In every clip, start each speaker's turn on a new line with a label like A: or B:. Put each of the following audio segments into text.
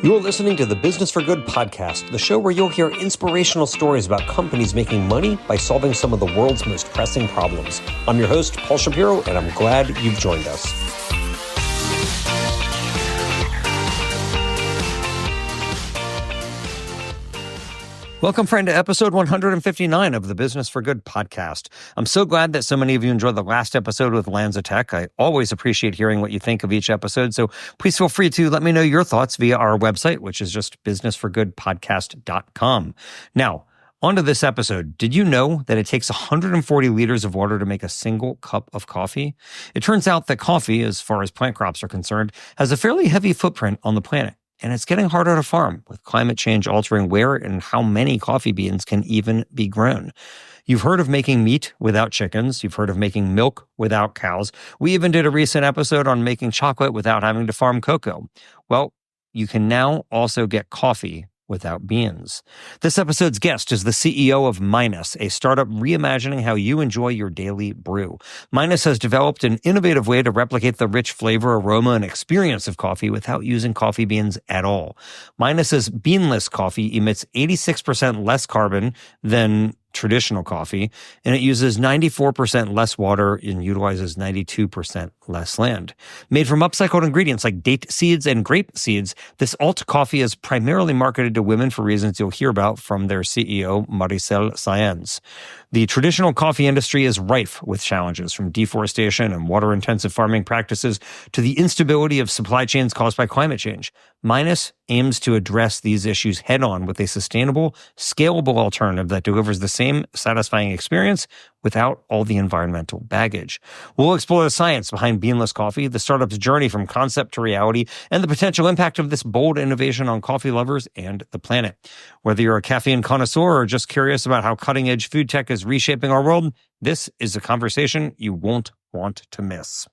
A: You're listening to the Business for Good podcast, the show where you'll hear inspirational stories about companies making money by solving some of the world's most pressing problems. I'm your host, Paul Shapiro, and I'm glad you've joined us. Welcome, friend, to episode 159 of the Business for Good podcast. I'm so glad that so many of you enjoyed the last episode with Lanzatech. I always appreciate hearing what you think of each episode, so please feel free to let me know your thoughts via our website, which is just businessforgoodpodcast.com. Now, on to this episode. Did you know that it takes 140 liters of water to make a single cup of coffee? It turns out that coffee, as far as plant crops are concerned, has a fairly heavy footprint on the planet. And it's getting harder to farm, with climate change altering where and how many coffee beans can even be grown. You've heard of making meat without chickens. You've heard of making milk without cows. We even did a recent episode on making chocolate without having to farm cocoa. Well, you can now also get coffee without beans. This episode's guest is the CEO of Minus, a startup reimagining how you enjoy your daily brew. Minus has developed an innovative way to replicate the rich flavor, aroma, and experience of coffee without using coffee beans at all. Minus's beanless coffee emits 86% less carbon than traditional coffee, and it uses 94% less water and utilizes 92% less land. Made from upcycled ingredients like date seeds and grape seeds, this alt coffee is primarily marketed to women for reasons you'll hear about from their CEO, Maricel Saenz. The traditional coffee industry is rife with challenges, from deforestation and water-intensive farming practices to the instability of supply chains caused by climate change. Minus aims to address these issues head-on with a sustainable, scalable alternative that delivers the same satisfying experience without all the environmental baggage. We'll explore the science behind beanless coffee, the startup's journey from concept to reality, and the potential impact of this bold innovation on coffee lovers and the planet. Whether you're a caffeine connoisseur or just curious about how cutting-edge food tech is reshaping our world, this is a conversation you won't want to miss.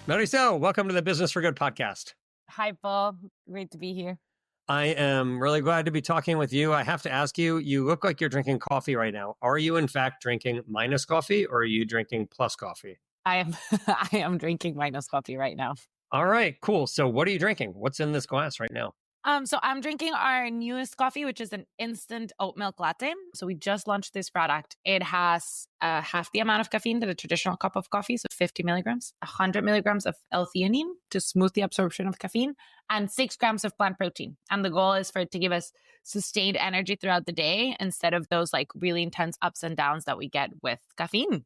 A: Maricel, welcome to the Business for Good podcast.
B: Hi, Paul. Great to be here.
A: I am really glad to be talking with you. I have to ask you, you look like you're drinking coffee right now. Are you in fact drinking Minus coffee or are you drinking Plus coffee?
B: I am I am drinking Minus coffee right now.
A: All right, cool. So what are you drinking? What's in this glass right now?
B: So I'm drinking our newest coffee, which is an instant oat milk latte. So we just launched this product. It has half the amount of caffeine that a traditional cup of coffee, so 50 milligrams, 100 milligrams of L-theanine to smooth the absorption of caffeine, and 6 grams of plant protein. And the goal is for it to give us sustained energy throughout the day instead of those like really intense ups and downs that we get with caffeine.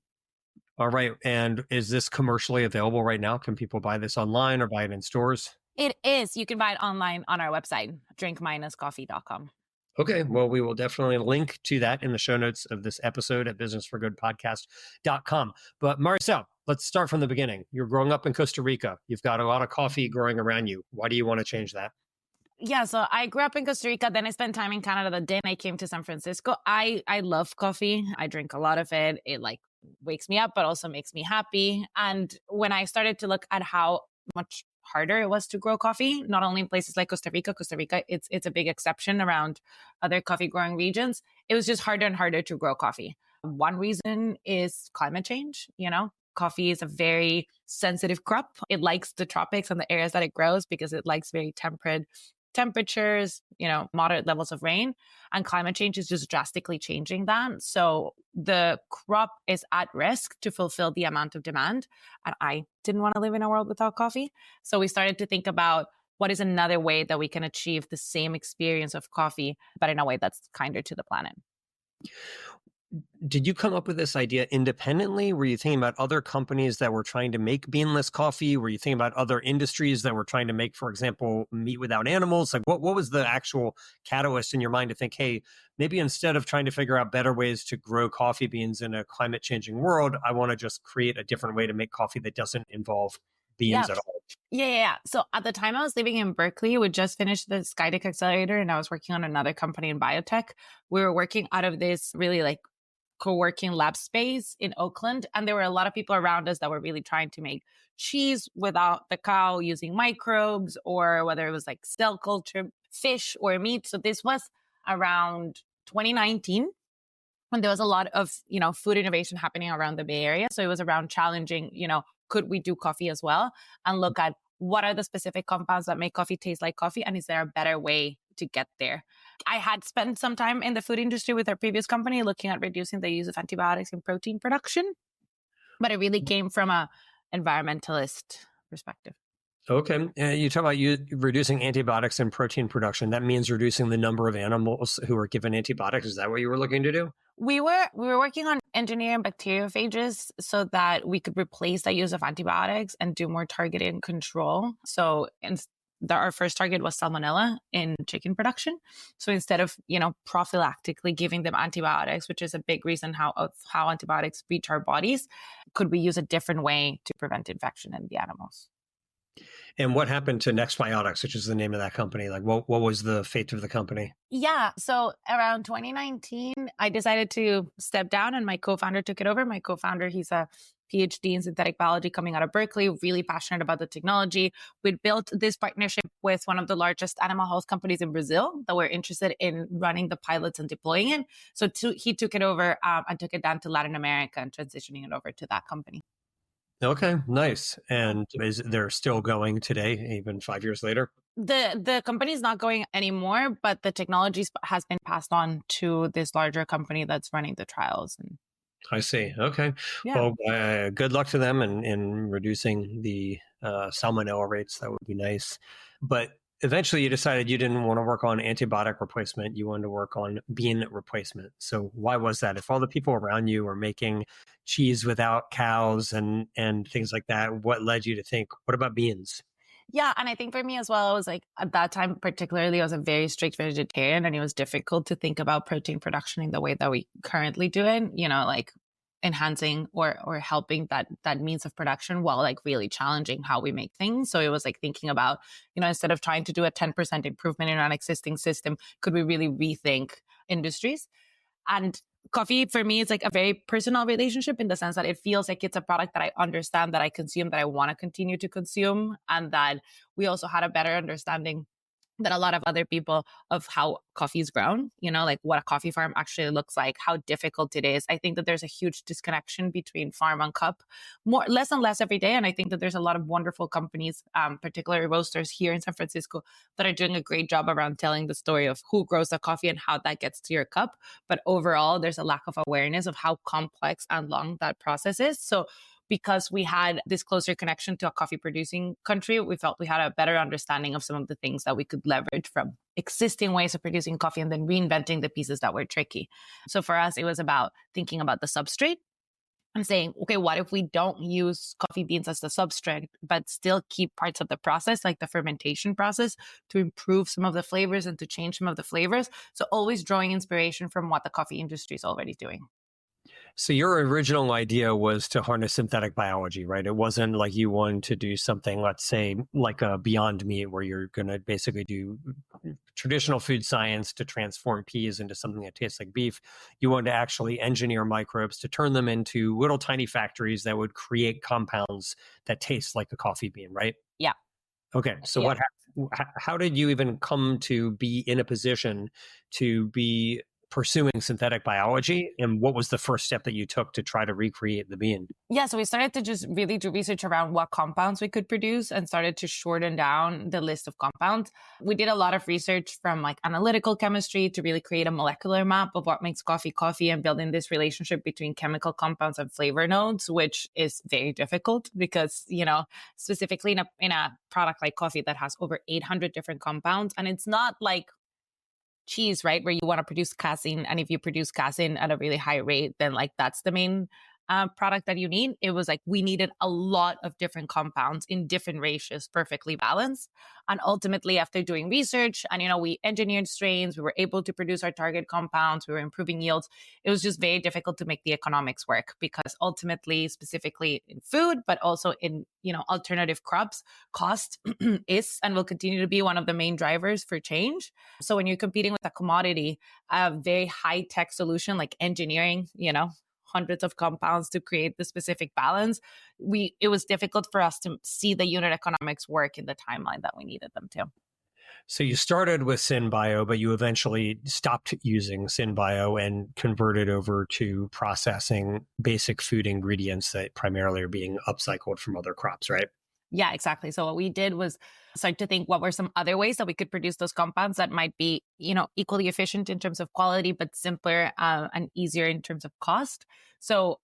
A: All right. And is this commercially available right now? Can people buy this online or buy it in stores?
B: It is. You can buy it online on our website, drinkminuscoffee.com.
A: Okay. Well, we will definitely link to that in the show notes of this episode at businessforgoodpodcast.com. But Maricel, let's start from the beginning. You're growing up in Costa Rica. You've got a lot of coffee growing around you. Why do you want to change that?
B: Yeah, so I grew up in Costa Rica, then I spent time in Canada, then I came to San Francisco. I love coffee. I drink a lot of it. It like wakes me up, but also makes me happy. And when I started to look at how much harder it was to grow coffee, not only in places like Costa Rica, it's a big exception around other coffee growing regions. It was just harder and harder to grow coffee. One reason is climate change. Coffee is a very sensitive crop. It likes the tropics and the areas that it grows because it likes very temperate temperatures, moderate levels of rain, and climate change is just drastically changing that. So the crop is at risk to fulfill the amount of demand. And I didn't want to live in a world without coffee. So we started to think about what is another way that we can achieve the same experience of coffee, but in a way that's kinder to the planet.
A: Did you come up with this idea independently? Were you thinking about other companies that were trying to make beanless coffee? Were you thinking about other industries that were trying to make, for example, meat without animals? Like what was the actual catalyst in your mind to think, hey, maybe instead of trying to figure out better ways to grow coffee beans in a climate changing world, I want to just create a different way to make coffee that doesn't involve beans at all?
B: Yeah. So at the time I was living in Berkeley, we just finished the Skytech Accelerator and I was working on another company in biotech. We were working out of this really like co-working lab space in Oakland. And there were a lot of people around us that were really trying to make cheese without the cow using microbes, or whether it was like cell culture, fish or meat. So this was around 2019. And there was a lot of, food innovation happening around the Bay Area. So it was around challenging, could we do coffee as well? And look at what are the specific compounds that make coffee taste like coffee? And is there a better way to get there? I had spent some time in the food industry with our previous company looking at reducing the use of antibiotics in protein production, but it really came from a environmentalist perspective.
A: Okay. You talk about you reducing antibiotics in protein production. That means reducing the number of animals who are given antibiotics. Is that what you were looking to do?
B: We were working on engineering bacteriophages so that we could replace the use of antibiotics and do more targeted control. So our first target was salmonella in chicken production. So instead of, prophylactically giving them antibiotics, which is a big reason how antibiotics reach our bodies, could we use a different way to prevent infection in the animals?
A: And what happened to Next Biotics, which is the name of that company? Like, what was the fate of the company?
B: Yeah. So around 2019, I decided to step down and my co-founder took it over. My co-founder, he's a PhD in synthetic biology coming out of Berkeley, really passionate about the technology. We'd built this partnership with one of the largest animal health companies in Brazil that were interested in running the pilots and deploying it. So he took it over and took it down to Latin America and transitioning it over to that company.
A: Okay, nice. And they're still going today, even 5 years later?
B: The company is not going anymore, but the technology has been passed on to this larger company that's running the trials.
A: I see. Okay. Yeah. Well, good luck to them in reducing the salmonella rates. That would be nice. But eventually you decided you didn't want to work on antibiotic replacement. You wanted to work on bean replacement. So why was that? If all the people around you were making cheese without cows and things like that, what led you to think, what about beans?
B: Yeah. And I think for me as well, I was like, at that time, particularly, I was a very strict vegetarian and it was difficult to think about protein production in the way that we currently do it, like enhancing or helping that means of production while like really challenging how we make things. So it was like thinking about, instead of trying to do a 10% improvement in an existing system, could we really rethink industries? And coffee for me is like a very personal relationship in the sense that it feels like it's a product that I understand, that I consume, that I want to continue to consume. And that we also had a better understanding than a lot of other people of how coffee is grown, like what a coffee farm actually looks like, how difficult it is. I think that there's a huge disconnection between farm and cup, less and less every day. And I think that there's a lot of wonderful companies, particularly roasters here in San Francisco, that are doing a great job around telling the story of who grows the coffee and how that gets to your cup. But overall, there's a lack of awareness of how complex and long that process is. So because we had this closer connection to a coffee producing country, we felt we had a better understanding of some of the things that we could leverage from existing ways of producing coffee and then reinventing the pieces that were tricky. So for us, it was about thinking about the substrate and saying, okay, what if we don't use coffee beans as the substrate, but still keep parts of the process, like the fermentation process, to improve some of the flavors and to change some of the flavors. So always drawing inspiration from what the coffee industry is already doing.
A: So your original idea was to harness synthetic biology, right? It wasn't like you wanted to do something, let's say, like a Beyond Meat, where you're going to basically do traditional food science to transform peas into something that tastes like beef. You wanted to actually engineer microbes to turn them into little tiny factories that would create compounds that taste like a coffee bean, right?
B: Yeah.
A: Okay. So how did you even come to be in a position to be pursuing synthetic biology, and what was the first step that you took to try to recreate the bean?
B: Yeah, so we started to just really do research around what compounds we could produce and started to shorten down the list of compounds. We did a lot of research from like analytical chemistry to really create a molecular map of what makes coffee and building this relationship between chemical compounds and flavor nodes, which is very difficult because, specifically in a product like coffee that has over 800 different compounds, and it's not like cheese, right? Where you want to produce casein. And if you produce casein at a really high rate, then like that's the main product that you need. It was like we needed a lot of different compounds in different ratios, perfectly balanced. And ultimately, after doing research and, we engineered strains, we were able to produce our target compounds, we were improving yields. It was just very difficult to make the economics work because ultimately, specifically in food, but also in, alternative crops, cost is and will continue to be one of the main drivers for change. So when you're competing with a commodity, a very high tech solution like engineering, hundreds of compounds to create the specific balance, it was difficult for us to see the unit economics work in the timeline that we needed them to.
A: So you started with SynBio, but you eventually stopped using SynBio and converted over to processing basic food ingredients that primarily are being upcycled from other crops, right?
B: Yeah, exactly. So what we did was start to think what were some other ways that we could produce those compounds that might be, equally efficient in terms of quality, but simpler and easier in terms of cost. So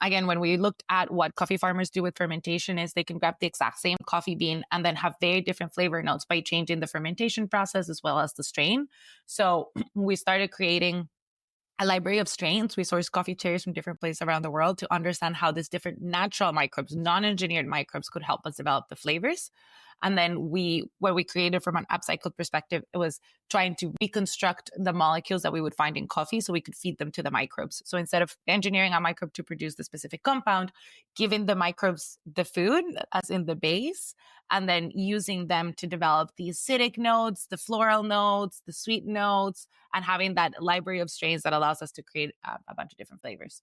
B: again, when we looked at what coffee farmers do with fermentation is they can grab the exact same coffee bean and then have very different flavor notes by changing the fermentation process as well as the strain. So we started creating a library of strains. We source coffee cherries from different places around the world to understand how these different natural microbes, non-engineered microbes could help us develop the flavors. And then what we created from an upcycled perspective, it was trying to reconstruct the molecules that we would find in coffee so we could feed them to the microbes. So instead of engineering a microbe to produce the specific compound, giving the microbes the food as in the base, and then using them to develop the acidic notes, the floral notes, the sweet notes, and having that library of strains that allows us to create a bunch of different flavors.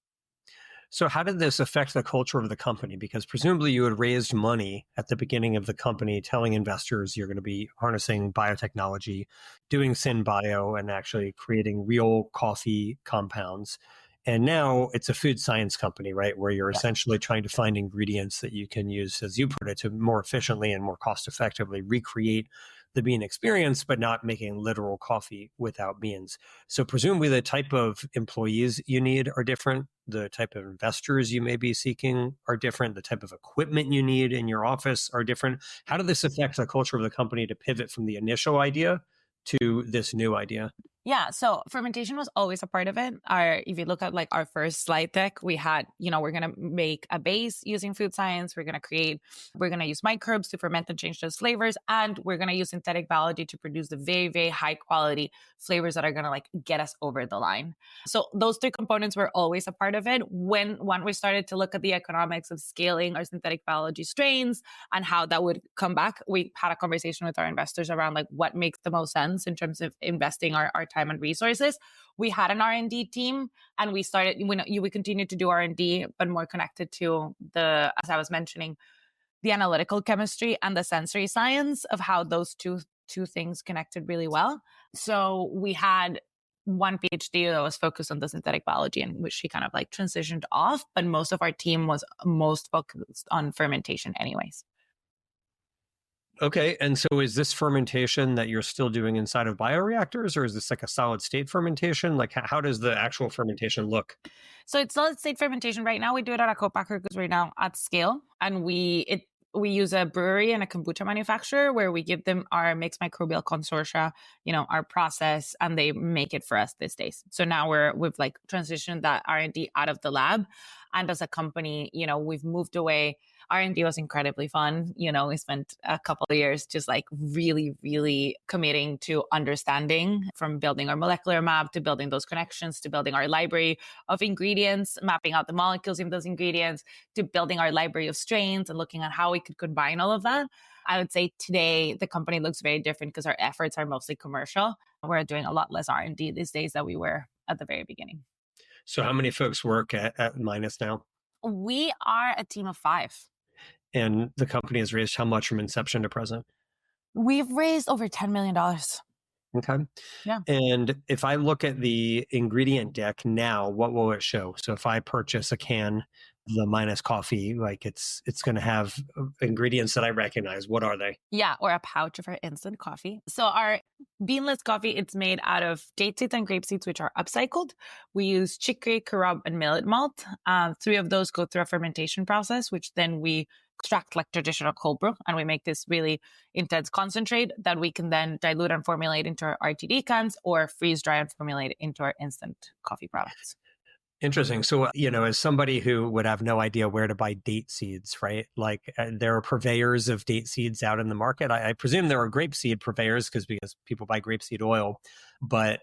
A: So how did this affect the culture of the company? Because presumably you had raised money at the beginning of the company telling investors you're going to be harnessing biotechnology, doing SynBio, and actually creating real coffee compounds. And now it's a food science company, right? Where you're essentially trying to find ingredients that you can use, as you put it, to more efficiently and more cost effectively recreate the bean experience, but not making literal coffee without beans. So presumably the type of employees you need are different. The type of investors you may be seeking are different. The type of equipment you need in your office are different. How did this affect the culture of the company to pivot from the initial idea to this new idea?
B: Yeah, so fermentation was always a part of it. If you look at like our first slide deck, we had, we're going to make a base using food science. We're going to use microbes to ferment and change those flavors. And we're going to use synthetic biology to produce the very, very high quality flavors that are going to like get us over the line. So those three components were always a part of it. When we started to look at the economics of scaling our synthetic biology strains and how that would come back, we had a conversation with our investors around like what makes the most sense in terms of investing our time and resources. We had an R&D team and we started, we continued to do R&D, but more connected to as I was mentioning, the analytical chemistry and the sensory science of how those two things connected really well. So we had one PhD that was focused on the synthetic biology and which she kind of like transitioned off, but most of our team was most focused on fermentation anyways.
A: Okay. And so is this fermentation that you're still doing inside of bioreactors, or is this like a solid state fermentation? Like how does the actual fermentation look?
B: So it's solid state fermentation right now. We do it at a co-packer because we're now at scale, and we use a brewery and a kombucha manufacturer where we give them our mixed microbial consortia, our process, and they make it for us these days. So now we've like transitioned that R&D out of the lab. And as a company, we've moved away. R&D was incredibly fun. We spent a couple of years just like really, really committing to understanding, from building our molecular map to building those connections to building our library of ingredients, mapping out the molecules in those ingredients, to building our library of strains and looking at how we could combine all of that. I would say today the company looks very different because our efforts are mostly commercial. We're doing a lot less R&D these days than we were at the very beginning.
A: So how many folks work at Minus now?
B: We are a team of 5.
A: And the company has raised how much from inception to present?
B: We've raised over $10 million.
A: Okay.
B: Yeah.
A: And if I look at the ingredient deck now, what will it show? So if I purchase a can of the Minus coffee, like it's going to have ingredients that I recognize. What are they?
B: Yeah, or a pouch of our instant coffee. So our beanless coffee, it's made out of date seeds and grape seeds, which are upcycled. We use chicory, carob, and millet malt. 3 of those go through a fermentation process, which then we extract like traditional cold brew, and we make this really intense concentrate that we can then dilute and formulate into our RTD cans or freeze dry and formulate into our instant coffee products.
A: Interesting. So, as somebody who would have no idea where to buy date seeds, right? Like there are purveyors of date seeds out in the market. I presume there are grape seed purveyors because people buy grapeseed oil, but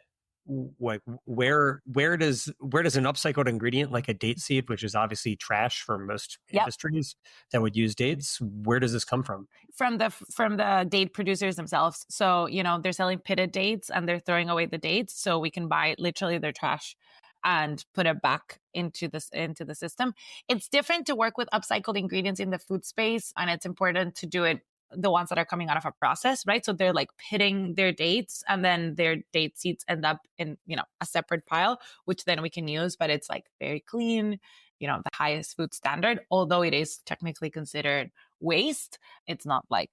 A: like where does an upcycled ingredient like a date seed, which is obviously trash for most industries that would use dates, where does this come from?
B: From the date producers themselves. So they're selling pitted dates and they're throwing away the dates, so we can buy literally their trash and put it back into the system. It's different to work with upcycled ingredients in the food space, and it's important to do it the ones that are coming out of a process, right? So they're like pitting their dates, and then their date seeds end up in, a separate pile, which then we can use, but it's like very clean, the highest food standard, although it is technically considered waste. It's not like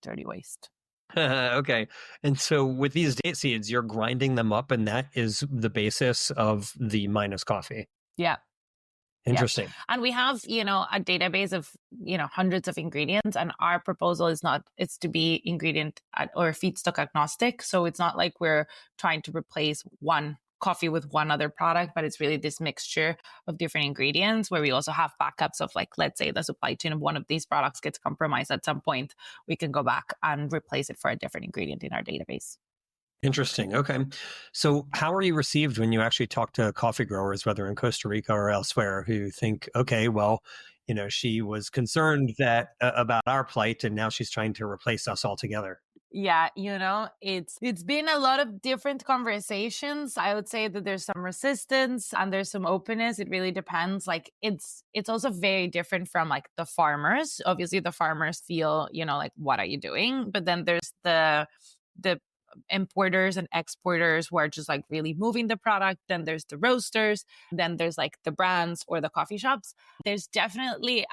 B: dirty waste.
A: Okay. And so with these date seeds, you're grinding them up, and that is the basis of the minus coffee.
B: Yeah.
A: Interesting.
B: Yeah. And we have, a database of, hundreds of ingredients. And our proposal it's to be ingredient or feedstock agnostic. So it's not like we're trying to replace one coffee with one other product, but it's really this mixture of different ingredients where we also have backups of, like, let's say the supply chain of one of these products gets compromised at some point, we can go back and replace it for a different ingredient in our database.
A: Interesting. Okay. So how are you received when you actually talk to coffee growers, whether in Costa Rica or elsewhere, who think, okay, well, she was concerned that about our plight, and now she's trying to replace us altogether?
B: Yeah, it's been a lot of different conversations. I would say that there's some resistance and there's some openness. It really depends. Like it's also very different from like the farmers. Obviously the farmers feel, like, what are you doing? But then there's the importers and exporters who are just like really moving the product. Then there's the roasters. Then there's like the brands or the coffee shops. There's definitely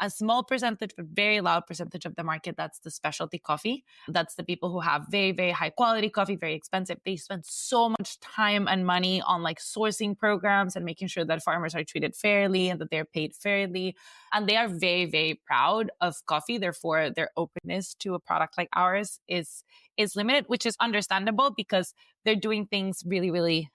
B: a small percentage, but very loud percentage of the market that's the specialty coffee. That's the people who have very, very high quality coffee, very expensive. They spend so much time and money on like sourcing programs and making sure that farmers are treated fairly and that they're paid fairly. And they are very, very proud of coffee. Therefore, their openness to a product like ours is limited, which is understandable because they're doing things really, really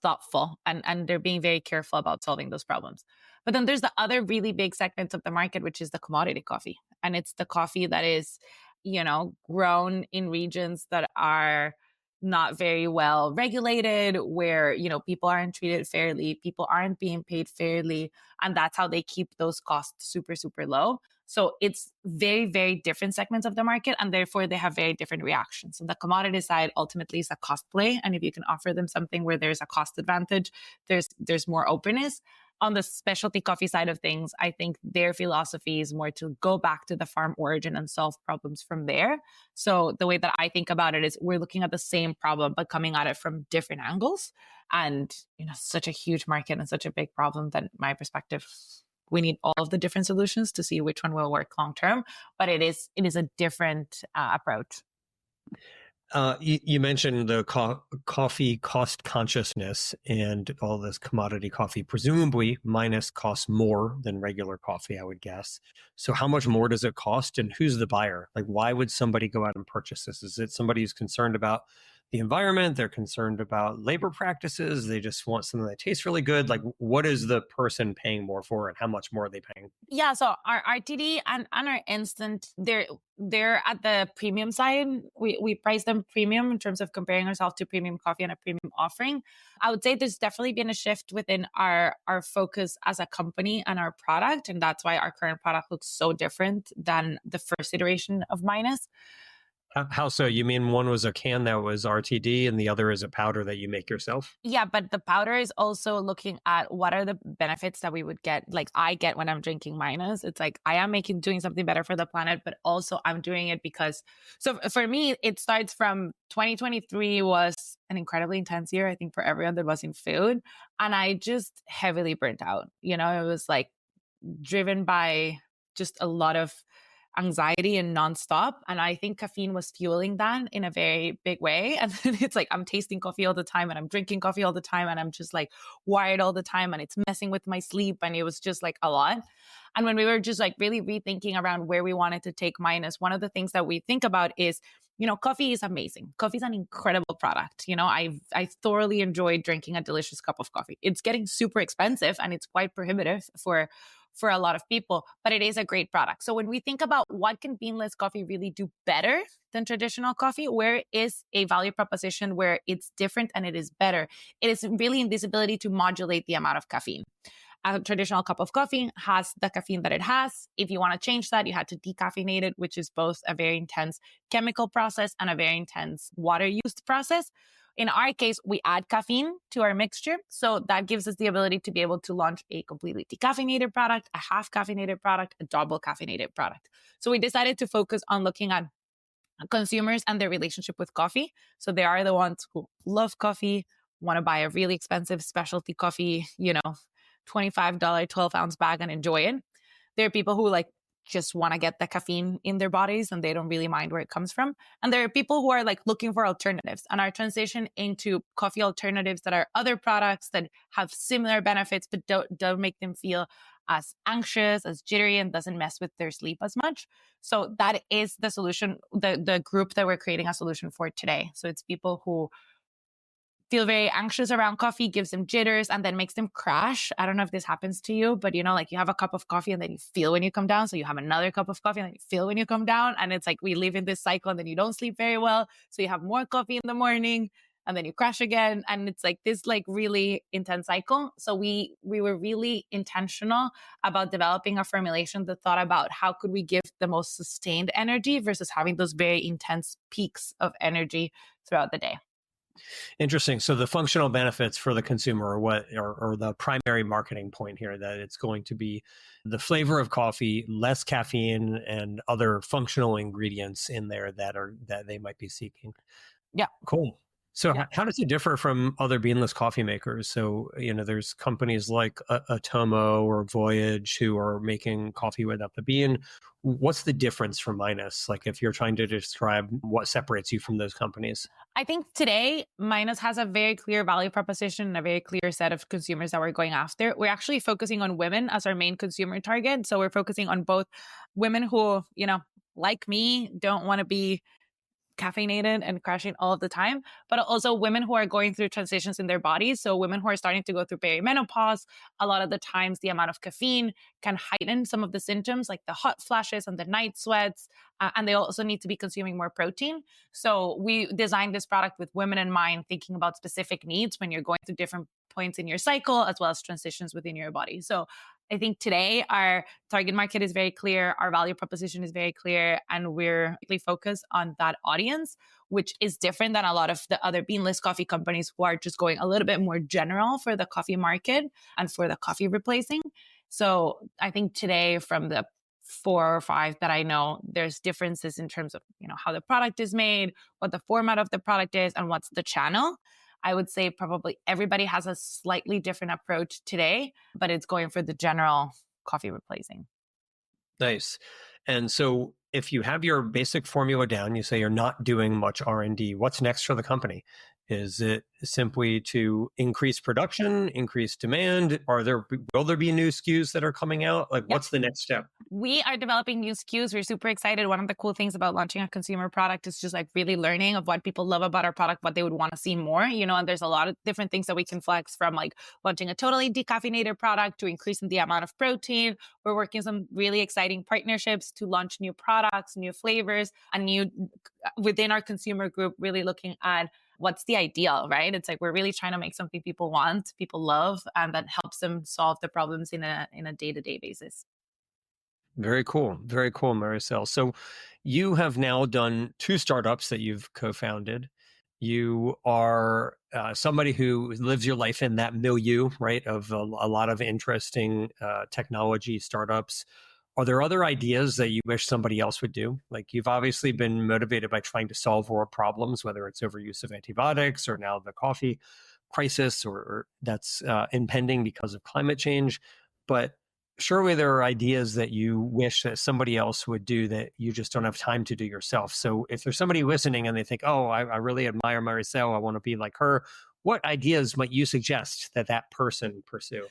B: thoughtful and they're being very careful about solving those problems. But then there's the other really big segment of the market, which is the commodity coffee. And it's the coffee that is, grown in regions that are not very well regulated, where, people aren't treated fairly, people aren't being paid fairly. And that's how they keep those costs super, super low. So it's very, very different segments of the market, and therefore they have very different reactions. So the commodity side ultimately is a cost play. And if you can offer them something where there's a cost advantage, there's more openness. On the specialty coffee side of things, I think their philosophy is more to go back to the farm origin and solve problems from there. So the way that I think about it is we're looking at the same problem, but coming at it from different angles. And, such a huge market and such a big problem that my perspective, we need all of the different solutions to see which one will work long term. But it is a different approach.
A: You mentioned the coffee cost consciousness and all this commodity coffee. Presumably, minus costs more than regular coffee, I would guess. So how much more does it cost, and who's the buyer? Like, why would somebody go out and purchase this? Is it somebody who's concerned about the environment? They're concerned about labor practices? They just want something that tastes really good? Like, what is the person paying more for, and how much more are they paying?
B: Yeah, so our RTD and our instant, they're at the premium side. We price them premium in terms of comparing ourselves to premium coffee and a premium offering. I would say there's definitely been a shift within our focus as a company and our product, and that's why our current product looks so different than the first iteration of Minus.
A: How so? You mean one was a can that was RTD and the other is a powder that you make yourself?
B: Yeah, but the powder is also looking at what are the benefits that we would get, like I get when I'm drinking Minus. It's like I am doing something better for the planet, but also I'm doing it because, so for me, it starts from 2023 was an incredibly intense year, I think, for everyone that was in food. And I just heavily burnt out. It was like driven by just a lot of anxiety and nonstop. And I think caffeine was fueling that in a very big way. And then it's like, I'm tasting coffee all the time and I'm drinking coffee all the time and I'm just like wired all the time and it's messing with my sleep. And it was just like a lot. And when we were just like really rethinking around where we wanted to take Minus, one of the things that we think about is, coffee is amazing. Coffee is an incredible product. I thoroughly enjoyed drinking a delicious cup of coffee. It's getting super expensive and it's quite prohibitive for a lot of people, but it is a great product. So when we think about what can beanless coffee really do better than traditional coffee, where is a value proposition where it's different and it is better, it is really in this ability to modulate the amount of caffeine. A traditional cup of coffee has the caffeine that it has. If you want to change that, you had to decaffeinate it, which is both a very intense chemical process and a very intense water used process. In our case, we add caffeine to our mixture. So that gives us the ability to be able to launch a completely decaffeinated product, a half caffeinated product, a double caffeinated product. So we decided to focus on looking at consumers and their relationship with coffee. So they are the ones who love coffee, want to buy a really expensive specialty coffee, $25 12-ounce bag and enjoy it. There are people who like just want to get the caffeine in their bodies and they don't really mind where it comes from. And there are people who are like looking for alternatives, and our transition into coffee alternatives that are other products that have similar benefits, but don't make them feel as anxious, as jittery, and doesn't mess with their sleep as much. So that is the solution, the group that we're creating a solution for today. So it's people who feel very anxious around coffee, gives them jitters, and then makes them crash. I don't know if this happens to you, but like you have a cup of coffee and then you feel when you come down. So you have another cup of coffee and then you feel when you come down. And it's like we live in this cycle and then you don't sleep very well. So you have more coffee in the morning and then you crash again. And it's like this like really intense cycle. So we were really intentional about developing a formulation that thought about how could we give the most sustained energy versus having those very intense peaks of energy throughout the day.
A: Interesting. So the functional benefits for the consumer are what are the primary marketing point here, that it's going to be the flavor of coffee, less caffeine, and other functional ingredients in there that they might be seeking.
B: Yeah.
A: Cool. So
B: Yeah.
A: how does it differ from other beanless coffee makers? So, there's companies like Atomo or Voyage who are making coffee without the bean. What's the difference from Minus? Like if you're trying to describe what separates you from those companies?
B: I think today Minus has a very clear value proposition and a very clear set of consumers that we're going after. We're actually focusing on women as our main consumer target. So we're focusing on both women who, like me, don't want to be caffeinated and crashing all of the time, but also women who are going through transitions in their bodies. So women who are starting to go through perimenopause, a lot of the times the amount of caffeine can heighten some of the symptoms like the hot flashes and the night sweats. And they also need to be consuming more protein. So we designed this product with women in mind, thinking about specific needs when you're going through different points in your cycle, as well as transitions within your body. So I think today our target market is very clear, our value proposition is very clear, and we're really focused on that audience, which is different than a lot of the other beanless coffee companies who are just going a little bit more general for the coffee market and for the coffee replacing. So I think today, from the 4 or 5 that I know, there's differences in terms of, how the product is made, what the format of the product is, and what's the channel. I would say probably everybody has a slightly different approach today, but it's going for the general coffee replacing.
A: Nice. And so if you have your basic formula down, you say you're not doing much R&D, what's next for the company? Is it simply to increase production, increase demand? Will there be new SKUs that are coming out? Like, what's the next step?
B: We are developing new SKUs. We're super excited. One of the cool things about launching a consumer product is just like really learning of what people love about our product, what they would want to see more, and there's a lot of different things that we can flex, from like launching a totally decaffeinated product to increasing the amount of protein. We're working on some really exciting partnerships to launch new products, new flavors, and new within our consumer group, really looking at what's the ideal, right? It's like we're really trying to make something people want, people love, and that helps them solve the problems in a day-to-day basis.
A: Very cool. Very cool, Maricel. So you have now done 2 startups that you've co-founded. You are somebody who lives your life in that milieu, right, of a lot of interesting technology startups. Are there other ideas that you wish somebody else would do? Like, you've obviously been motivated by trying to solve world problems, whether it's overuse of antibiotics or now the coffee crisis, or that's impending because of climate change. But surely there are ideas that you wish that somebody else would do that you just don't have time to do yourself. So if there's somebody listening and they think, oh, I really admire Maricel, I want to be like her, what ideas might you suggest that person pursue?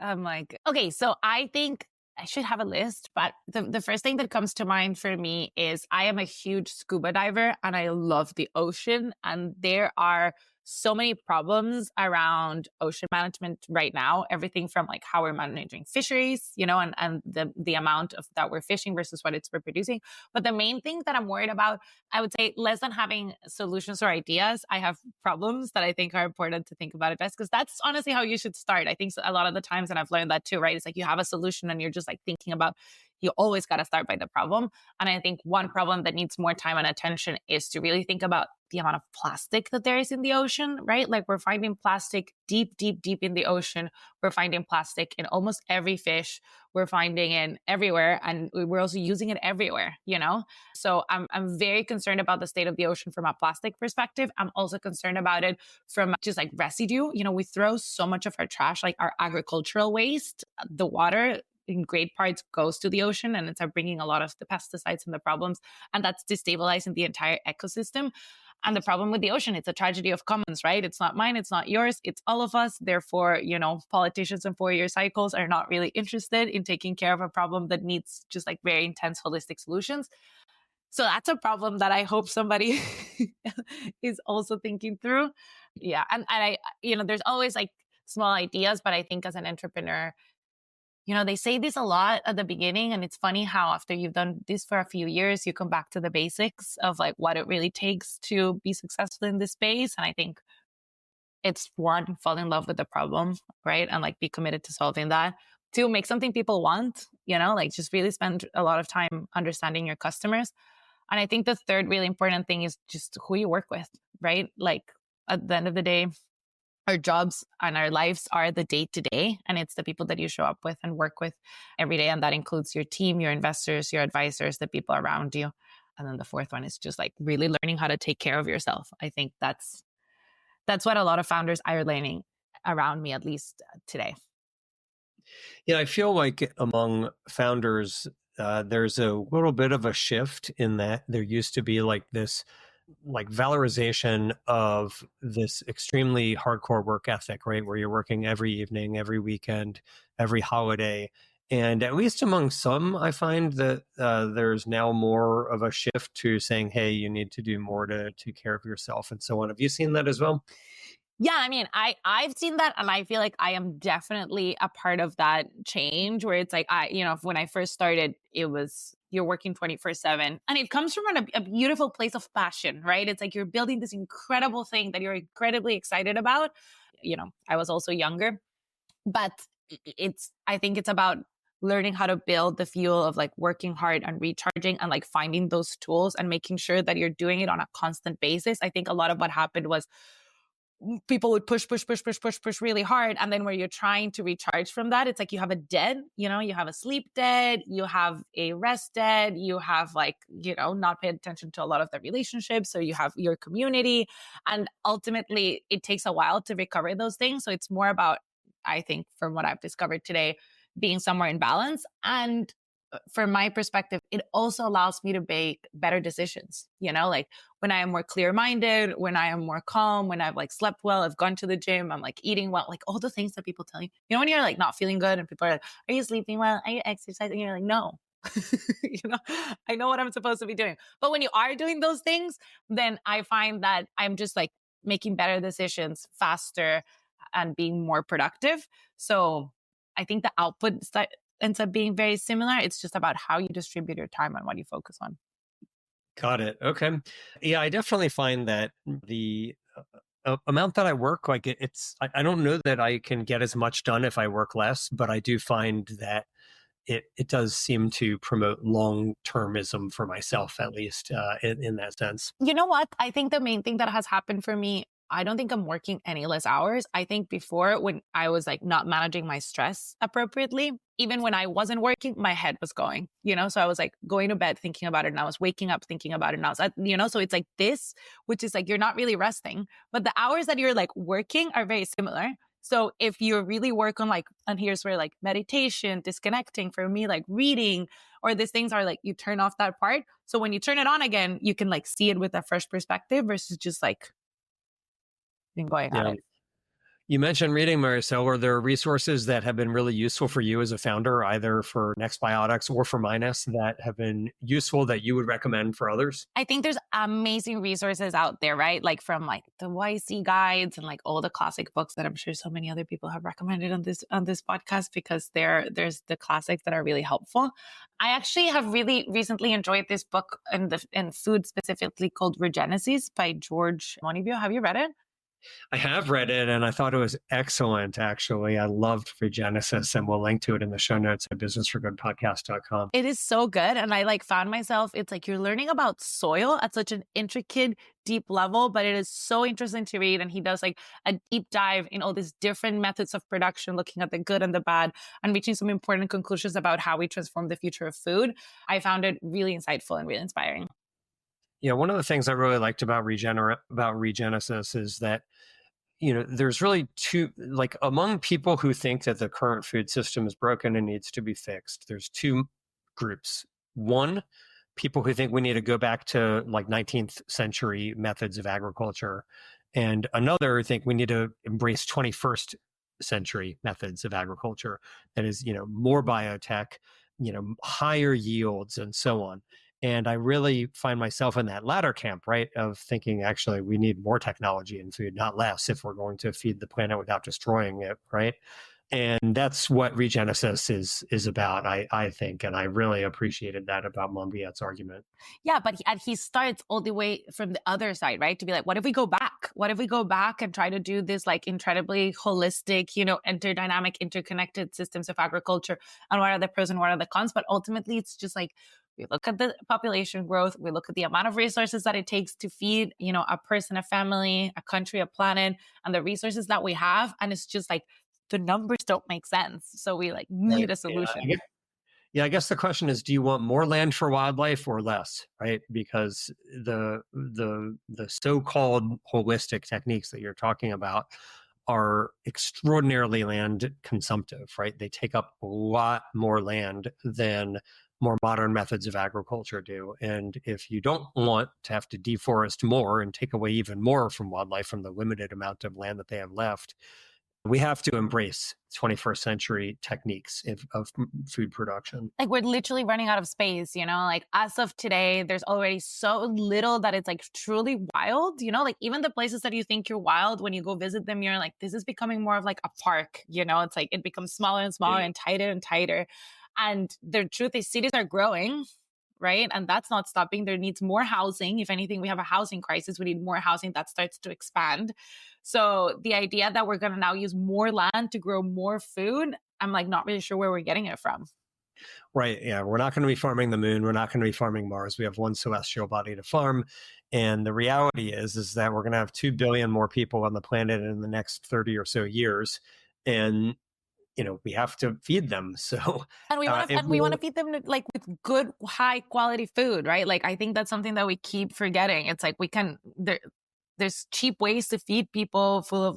B: I'm like, okay, so I think I should have a list, but the first thing that comes to mind for me is I am a huge scuba diver and I love the ocean. And there are so many problems around ocean management right now. Everything from like how we're managing fisheries, and the amount of that we're fishing versus what it's reproducing. But the main thing that I'm worried about, I would say, less than having solutions or ideas, I have problems that I think are important to think about it best, because that's honestly how you should start. I think a lot of the times, and I've learned that too, right? It's like you have a solution and you're just like thinking about, you always got to start by the problem. And I think one problem that needs more time and attention is to really think about the amount of plastic that there is in the ocean, right? Like we're finding plastic deep, deep, deep in the ocean. We're finding plastic in almost every fish. We're finding it everywhere. And we're also using it everywhere, you know? So I'm very concerned about the state of the ocean from a plastic perspective. I'm also concerned about it from just like residue. You know, we throw so much of our trash, like our agricultural waste, the water in great parts goes to the ocean, and it's bringing a lot of the pesticides and the problems, and that's destabilizing the entire ecosystem. And the problem with the ocean, it's a tragedy of commons, right? It's not mine, it's not yours, it's all of us. Therefore, you know, politicians in 4-year cycles are not really interested in taking care of a problem that needs just like very intense holistic solutions. So that's a problem that I hope somebody is also thinking through. Yeah. And I, you know, there's always like small ideas, but I think as an entrepreneur, you know, they say this a lot at the beginning, and it's funny how after you've done this for a few years, you come back to the basics of like what it really takes to be successful in this space. And I think it's one, fall in love with the problem, right? And like be committed to solving that. Two, make something people want, you know, like just really spend a lot of time understanding your customers. And I think the third really important thing is just who you work with, right? Like at the end of the day, our jobs and our lives are the day to day, and it's the people that you show up with and work with every day. And that includes your team, your investors, your advisors, the people around you. And then the fourth one is just like really learning how to take care of yourself. I think that's what a lot of founders are learning around me, at least today.
A: Yeah, I feel like among founders, there's a little bit of a shift in that there used to be like this like valorization of this extremely hardcore work ethic, right? Where you're working every evening, every weekend, every holiday. And at least among some, I find that there's now more of a shift to saying, hey, you need to do more to take care of yourself and so on. Have you seen that as well?
B: Yeah, I mean, I've seen that, and I feel like I am definitely a part of that change where it's like you know, when I first started, it was you're working 24/7, and it comes from a beautiful place of passion, right? It's like you're building this incredible thing that you're incredibly excited about. You know, I was also younger, but I think it's about learning how to build the fuel of like working hard and recharging and like finding those tools and making sure that you're doing it on a constant basis. I think a lot of what happened was people would push really hard. And then where you're trying to recharge from that, it's like you have a debt, you know, you have a sleep debt, you have a rest debt, you have like, you know, not paid attention to a lot of the relationships. So you have your community. And ultimately, it takes a while to recover those things. So it's more about, I think, from what I've discovered today, being somewhere in balance. And from my perspective, it also allows me to make better decisions, you know, like when I am more clear-minded, when I am more calm, when I've like slept well, I've gone to the gym, I'm like eating well, like all the things that people tell you, you know, when you're like not feeling good and people are like, are you sleeping well? Are you exercising? And you're like, no, you know, I know what I'm supposed to be doing. But when you are doing those things, then I find that I'm just like making better decisions faster and being more productive. So I think the output ends up being very similar. It's just about how you distribute your time and what you focus on.
A: Got it. Okay. Yeah, I definitely find that the amount that I work, like I don't know that I can get as much done if I work less, but I do find that it does seem to promote long-termism for myself, at least in that sense.
B: You know what? I think the main thing that has happened for me, I don't think I'm working any less hours. I think before, when I was like not managing my stress appropriately, even when I wasn't working, my head was going, you know? So I was like going to bed thinking about it, and I was waking up thinking about it, and I was, you know, so it's like this, which is like, you're not really resting, but the hours that you're like working are very similar. So if you really work on like, and here's where like meditation, disconnecting, for me, like reading, or these things are like, you turn off that part. So when you turn it on again, you can like see it with a fresh perspective versus just like been going at it.
A: You mentioned reading, Maricel. Are there resources that have been really useful for you as a founder, either for Nextbiotics or for Minus, that have been useful that you would recommend for others?
B: I think there's amazing resources out there, right? Like from like the YC guides and like all the classic books that I'm sure so many other people have recommended on this podcast, because there's the classics that are really helpful. I actually have really recently enjoyed this book in food specifically called Regenesis by George Monbiot. Have you read it?
C: I have read it and I thought it was excellent, actually. I loved Regenesis, and we'll link to it in the show notes at businessforgoodpodcast.com.
B: It is so good. And I found myself, it's like you're learning about soil at such an intricate, deep level, but it is so interesting to read. And he does a deep dive in all these different methods of production, looking at the good and the bad, and reaching some important conclusions about how we transform the future of food. I found it really insightful and really inspiring.
C: Yeah, one of the things I really liked about Regenesis is that there's really two, among people who think that the current food system is broken and needs to be fixed, there's two groups. One, people who think we need to go back to 19th century methods of agriculture, and another think we need to embrace 21st century methods of agriculture. That is, more biotech, higher yields and so on. And I really find myself in that latter camp, right, of thinking, actually, we need more technology in food, not less, if we're going to feed the planet without destroying it, right? And that's what Regenesis is about, I think. And I really appreciated that about Monbiot's argument.
B: Yeah, but he starts all the way from the other side, right? To be like, what if we go back? What if we go back and try to do this incredibly holistic, interdynamic, interconnected systems of agriculture? And what are the pros and what are the cons? But ultimately, it's just we look at the population growth, we look at the amount of resources that it takes to feed, a person, a family, a country, a planet, and the resources that we have. And it's just the numbers don't make sense. So we need a solution.
C: Yeah, I guess the question is, do you want more land for wildlife or less, right? Because the so-called holistic techniques that you're talking about are extraordinarily land consumptive, right? They take up a lot more land than more modern methods of agriculture do. And if you don't want to have to deforest more and take away even more from wildlife from the limited amount of land that they have left, we have to embrace 21st century techniques of food production.
B: We're literally running out of space, as of today, there's already so little that it's truly wild, even the places that you think you're wild, when you go visit them, you're this is becoming more of a park, it's it becomes smaller and smaller and tighter and tighter. And the truth is cities are growing, right? And that's not stopping. There needs more housing. If anything, we have a housing crisis. We need more housing that starts to expand. So the idea that we're going to now use more land to grow more food, I'm not really sure where we're getting it from.
C: Right. Yeah. We're not going to be farming the moon. We're not going to be farming Mars. We have one celestial body to farm. And the reality is that we're going to have 2 billion more people on the planet in the next 30 or so years. And we have to feed them. So,
B: and we want to feed them with good, high quality food, right? I think that's something that we keep forgetting. It's there's cheap ways to feed people full of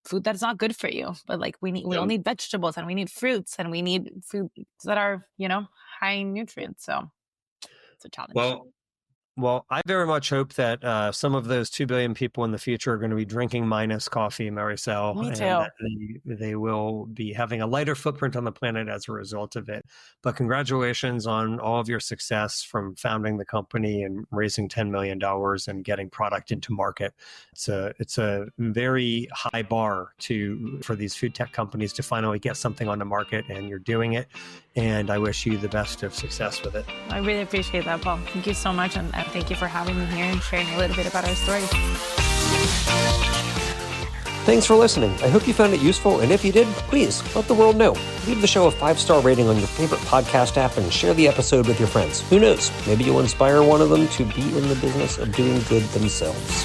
B: food that's not good for you. But we all need vegetables, and we need fruits, and we need foods that are, high in nutrients. So it's a challenge.
C: Well, I very much hope that some of those 2 billion people in the future are going to be drinking minus coffee, Maricel.
B: Me too.
C: And they will be having a lighter footprint on the planet as a result of it. But congratulations on all of your success, from founding the company and raising $10 million and getting product into market. It's a very high bar for these food tech companies to finally get something on the market, and you're doing it. And I wish you the best of success with it.
B: I really appreciate that, Paul. Thank you so much. And thank you for having me here and sharing a little bit about our story.
A: Thanks for listening. I hope you found it useful. And if you did, please let the world know. Leave the show a 5-star rating on your favorite podcast app and share the episode with your friends. Who knows? Maybe you'll inspire one of them to be in the business of doing good themselves.